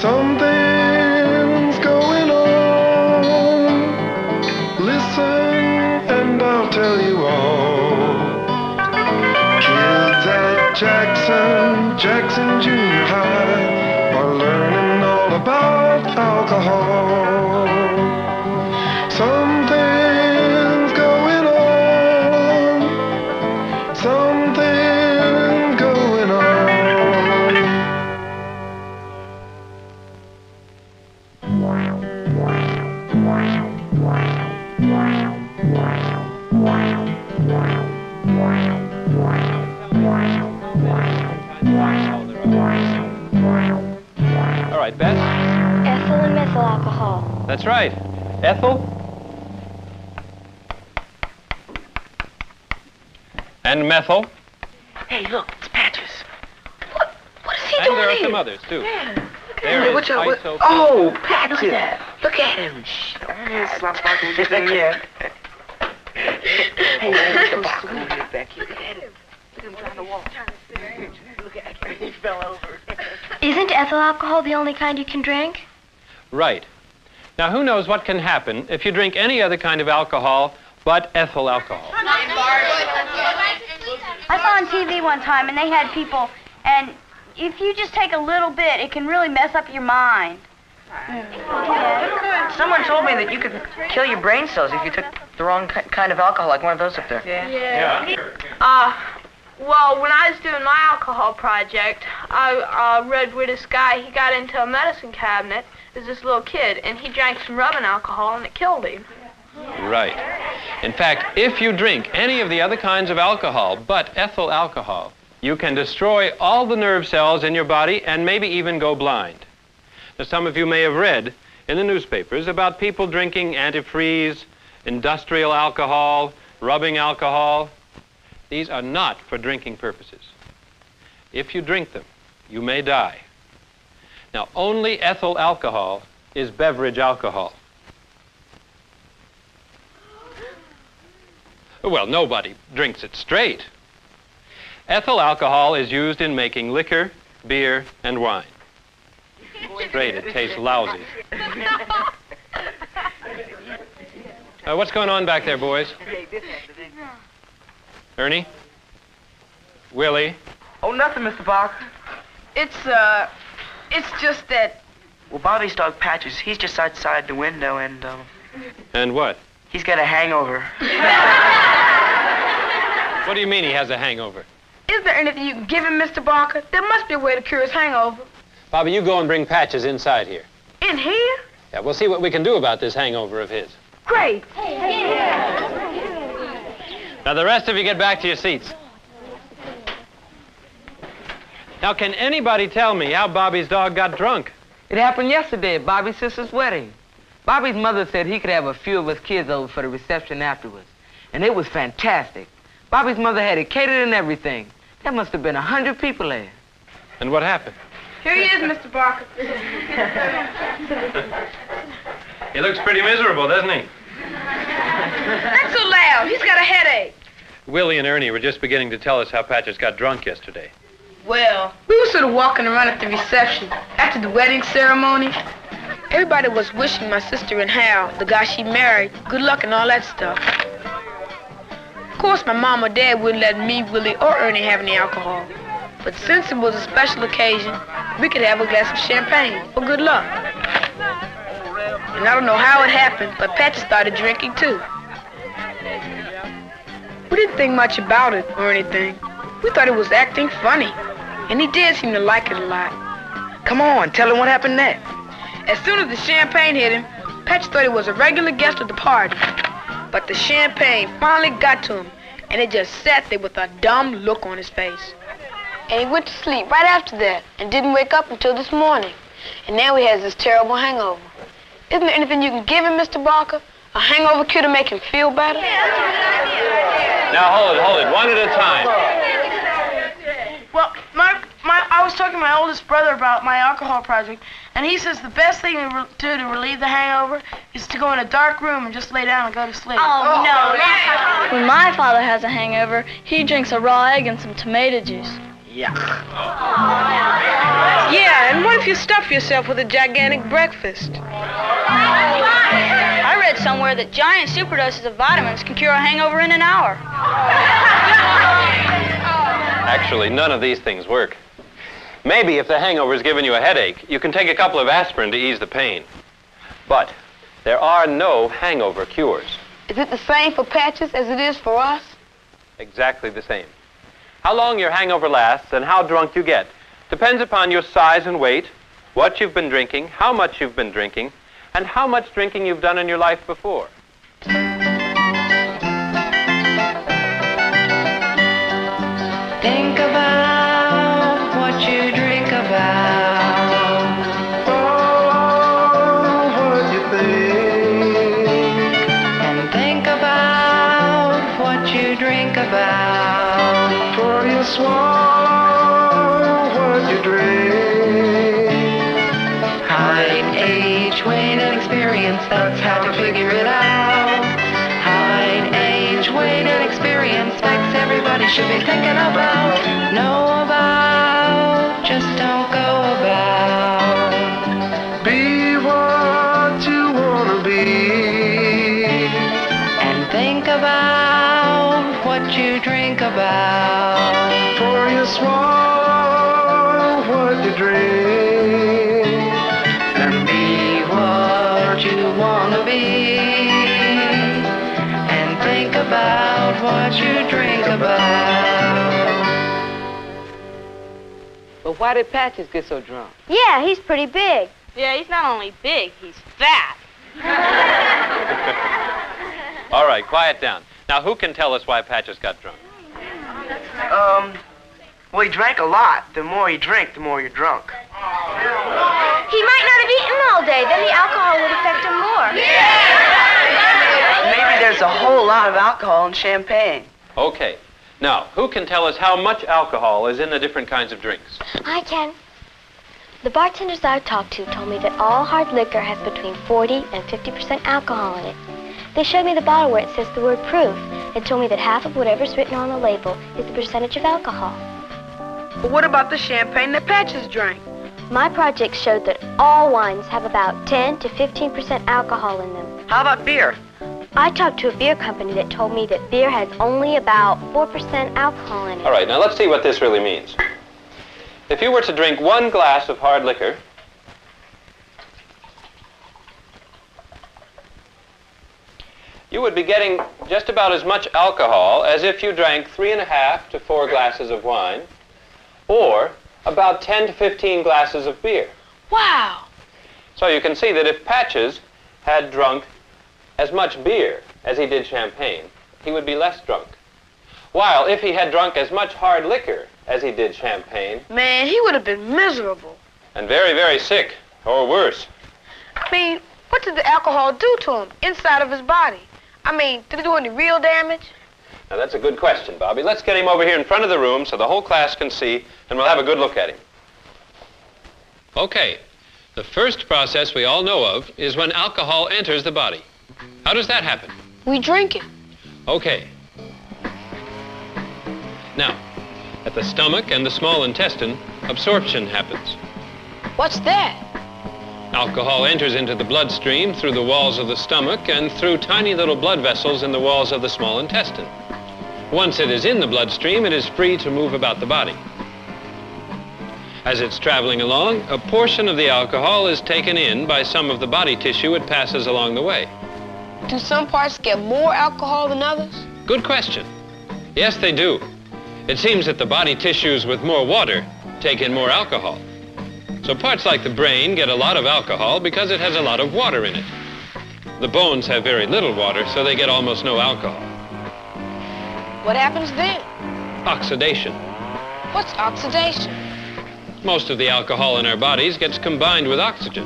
Something's going on. Listen and I'll tell you all. Kids at Jackson Junior High are learning all about alcohol. Something's going on. Something's going on. All right, Beth? Ethyl and methyl alcohol. That's right. Ethyl? And methyl? Hey, look, it's Patches. What is he And doing there are here? some others, too. Yeah. There Hey, is watch out. iso- Oh, Patches. Look at him. Shh. Slap talking with here. Hey, Mr. Barker, back here. Look at him. Look at him trying to walk. Look at him. He fell over. Isn't ethyl alcohol the only kind you can drink? Right. Now, who knows what can happen if you drink any other kind of alcohol but ethyl alcohol? I saw on TV one time, and they had people, and if you just take a little bit, it can really mess up your mind. Someone told me that you could kill your brain cells if you took the wrong kind of alcohol, like one of those up there. Yeah. Well, when I was doing my alcohol project, I read where this guy, he got into a medicine cabinet as this little kid, and he drank some rubbing alcohol, and it killed him. Right. In fact, if you drink any of the other kinds of alcohol but ethyl alcohol, you can destroy all the nerve cells in your body and maybe even go blind. Now, some of you may have read in the newspapers about people drinking antifreeze, industrial alcohol, rubbing alcohol. These are not for drinking purposes. If you drink them, you may die. Now, only ethyl alcohol is beverage alcohol. Well, nobody drinks it straight. Ethyl alcohol is used in making liquor, beer, and wine. Straight, it tastes lousy. What's going on back there, boys? Ernie? Willie? Oh, nothing, Mr. Barker. It's just that... Well, Bobby's dog Patches, he's just outside the window, and, And what? he's got a hangover. What do you mean he has a hangover? Is there anything you can give him, Mr. Barker? There must be a way to cure his hangover. Bobby, you go and bring Patches inside here. In here? Yeah, we'll see what we can do about this hangover of his. Great. Now, the rest of you get back to your seats. Now, can anybody tell me how Bobby's dog got drunk? It happened yesterday at Bobby's sister's wedding. Bobby's mother said he could have a few of his kids over for the reception afterwards. And it was fantastic. Bobby's mother had it catered and everything. There must have been 100 people there. And what happened? Here he is, Mr. Barker. He looks pretty miserable, doesn't he? Not so loud. He's got a headache. Willie and Ernie were just beginning to tell us how Patches got drunk yesterday. Well, we were sort of walking around at the reception after the wedding ceremony. Everybody was wishing my sister and Hal, the guy she married, good luck and all that stuff. Of course, my mom or dad wouldn't let me, Willie, or Ernie have any alcohol. But since it was a special occasion, we could have a glass of champagne for good luck. And I don't know how it happened, but Patches started drinking too. We didn't think much about it or anything. We thought it was acting funny. And he did seem to like it a lot. Come on, tell him what happened next. As soon as the champagne hit him, Patches thought he was a regular guest of the party. But the champagne finally got to him, and it just sat there with a dumb look on his face. And he went to sleep right after that and didn't wake up until this morning. And now he has this terrible hangover. Isn't there anything you can give him, Mr. Barker? A hangover cure to make him feel better? Now, hold it, one at a time. Well, I was talking to my oldest brother about my alcohol project, and he says the best thing to do to relieve the hangover is to go in a dark room and just lay down and go to sleep. Oh, no. When my father has a hangover, he drinks a raw egg and some tomato juice. Yeah. Yeah, Yeah, and what if you stuff yourself with a gigantic breakfast? I read somewhere that giant superdoses of vitamins can cure a hangover in an hour. Actually, none of these things work. Maybe if the hangover's given you a headache, you can take a couple of aspirin to ease the pain. But there are no hangover cures. Is it the same for Patches as it is for us? Exactly the same. How long your hangover lasts and how drunk you get depends upon your size and weight, what you've been drinking, how much you've been drinking, and how much drinking you've done in your life before. Think about what you drink about. Oh, what you think. And think about what you drink about. For you swallow what you drink. Height, age, weight, and experience, that's how to figure it out. Height, age, weight, and experience, facts everybody should be thinking about. Know about, just don't go about. Be what you wanna be. And think about what you drink about. For you swallow what you drink. And be what you wanna be. And think about what you drink about. But why did Patches get so drunk? Yeah, he's pretty big. Yeah, he's not only big, he's fat. All right, quiet down. Now, who can tell us why Patches got drunk? Well, he drank a lot. The more you drink, the more you're drunk. He might not have eaten all day. Then the alcohol would affect him more. Maybe there's a whole lot of alcohol in champagne. Okay. Now, who can tell us how much alcohol is in the different kinds of drinks? I can. The bartenders I've talked to told me that all hard liquor has between 40 and 50% alcohol in it. They showed me the bottle where it says the word proof and told me that half of whatever's written on the label is the percentage of alcohol. But what about the champagne that Patches drank? My project showed that all wines have about 10 to 15% alcohol in them. How about beer? I talked to a beer company that told me that beer has only about 4% alcohol in it. All right, now let's see what this really means. If you were to drink 1 glass of hard liquor, you would be getting just about as much alcohol as if you drank 3.5 to 4 glasses of wine, or about 10 to 15 glasses of beer. Wow. So you can see that if Patches had drunk as much beer as he did champagne, he would be less drunk. While if he had drunk as much hard liquor as he did champagne, Man, he would have been miserable. and very, very sick, or worse. I mean, what did the alcohol do to him inside of his body? I mean, did it do any real damage? Now that's a good question, Bobby. Let's get him over here in front of the room so the whole class can see, and we'll have a good look at him. Okay, the first process we all know of is when alcohol enters the body. How does that happen? We drink it. Okay. Now, at the stomach and the small intestine, absorption happens. What's that? Alcohol enters into the bloodstream through the walls of the stomach and through tiny little blood vessels in the walls of the small intestine. Once it is in the bloodstream, it is free to move about the body. As it's traveling along, a portion of the alcohol is taken in by some of the body tissue it passes along the way. Do some parts get more alcohol than others? Good question. Yes, they do. It seems that the body tissues with more water take in more alcohol. So parts like the brain get a lot of alcohol because it has a lot of water in it. The bones have very little water, so they get almost no alcohol. What happens then? Oxidation. What's oxidation? Most of the alcohol in our bodies gets combined with oxygen.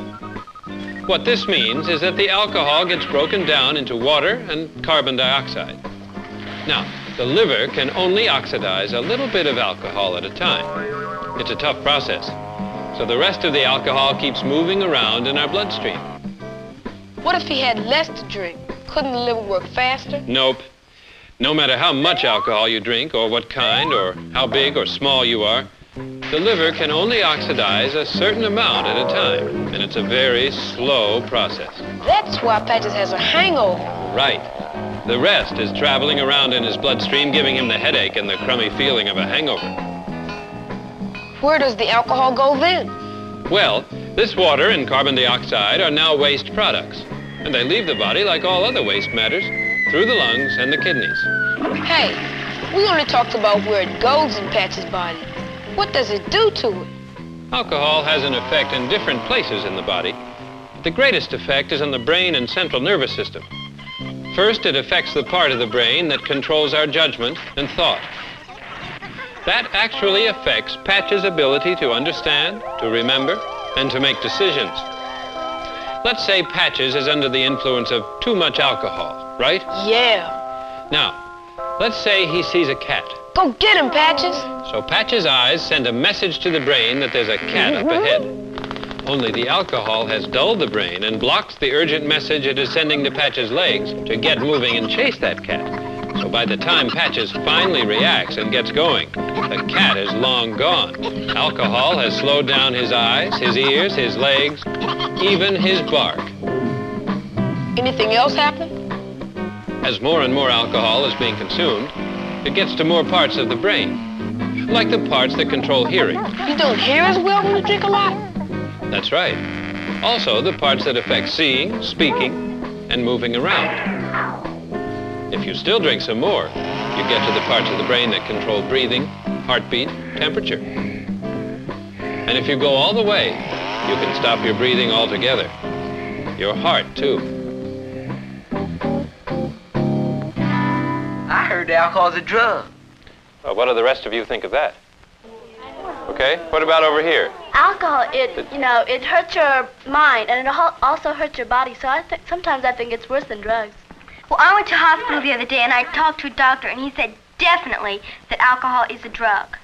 What this means is that the alcohol gets broken down into water and carbon dioxide. Now, the liver can only oxidize a little bit of alcohol at a time. It's a tough process. So the rest of the alcohol keeps moving around in our bloodstream. What if he had less to drink? Couldn't the liver work faster? Nope. No matter how much alcohol you drink, or what kind, or how big or small you are, The liver can only oxidize a certain amount at a time, and it's a very slow process. That's why Patches has a hangover. Right. The rest is traveling around in his bloodstream, giving him the headache and the crummy feeling of a hangover. Where does the alcohol go then? Well, this water and carbon dioxide are now waste products, and they leave the body like all other waste matters, through the lungs and the kidneys. Hey, we only talked about where it goes in Patches' body. What does it do to it? Alcohol has an effect in different places in the body. The greatest effect is on the brain and central nervous system. First, it affects the part of the brain that controls our judgment and thought. That actually affects Patch's ability to understand, to remember, and to make decisions. Let's say Patches is under the influence of too much alcohol, right? Yeah. Now, let's say he sees a cat. Go get him, Patches. So Patch's eyes send a message to the brain that there's a cat up ahead. Only the alcohol has dulled the brain and blocks the urgent message it is sending to Patch's legs to get moving and chase that cat. So by the time Patches finally reacts and gets going, the cat is long gone. Alcohol has slowed down his eyes, his ears, his legs, even his bark. Anything else happen? As more and more alcohol is being consumed, it gets to more parts of the brain, like the parts that control hearing. You don't hear as well when you drink a lot? That's right. Also, the parts that affect seeing, speaking, and moving around. If you still drink some more, you get to the parts of the brain that control breathing, heartbeat, temperature. And if you go all the way, you can stop your breathing altogether. Your heart, too. I heard alcohol's a drug. Well, what do the rest of you think of that? Okay, what about over here? Alcohol, it hurts your mind, and it also hurts your body, so sometimes I think it's worse than drugs. Well, I went to hospital the other day and I talked to a doctor and he said definitely that alcohol is a drug.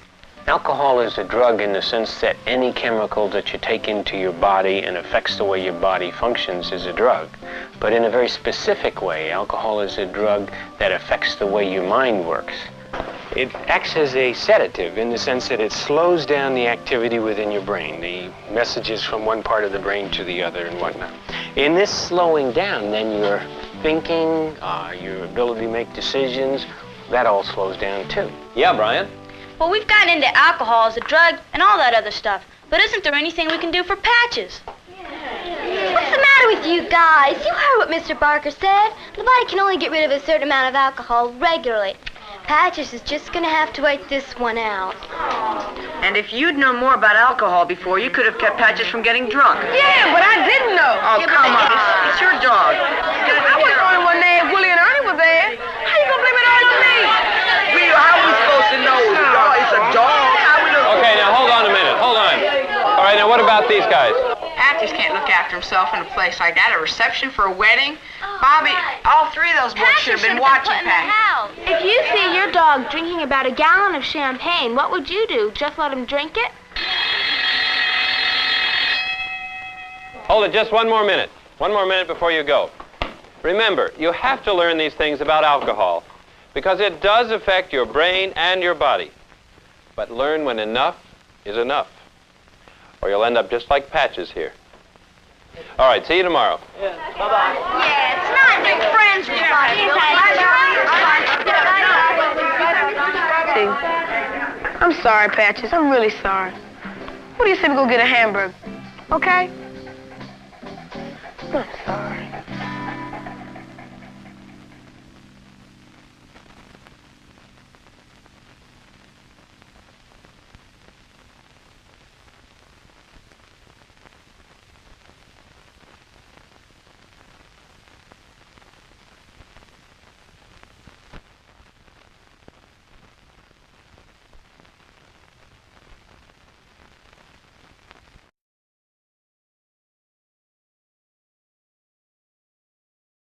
Alcohol is a drug in the sense that any chemical that you take into your body and affects the way your body functions is a drug. But in a very specific way, alcohol is a drug that affects the way your mind works. It acts as a sedative in the sense that it slows down the activity within your brain, the messages from one part of the brain to the other and whatnot. In this slowing down, then your thinking, your ability to make decisions, that all slows down too. Yeah, Brian? Well, we've gotten into alcohol as a drug and all that other stuff, but isn't there anything we can do for Patches? What's the matter with you guys? You heard what Mr. Barker said. The body can only get rid of a certain amount of alcohol regularly. Patches is just going to have to wait this one out. And if you'd known more about alcohol before, you could have kept Patches from getting drunk. Yeah, but I didn't know. Oh, come on. It's your dog. I wasn't the only one there. Willie and Ernie were there. How you gonna blame it all on me? How are we supposed to know? It's a dog. How we know? Okay, now hold on a minute, hold on. All right, now what about these guys? Patches can't look after himself in a place like that. A reception for a wedding? Bobby, all three of those boys should have been watching Patches. If you see your dog drinking about a gallon of champagne, what would you do? Just let him drink it? Hold it just one more minute. One more minute before you go. Remember, you have to learn these things about alcohol because it does affect your brain and your body. But learn when enough is enough, or you'll end up just like Patches here. All right, see you tomorrow. Yeah, it's not new friends with I'm sorry, Patches. I'm really sorry. What do you say we go get a hamburger? Okay? I'm sorry.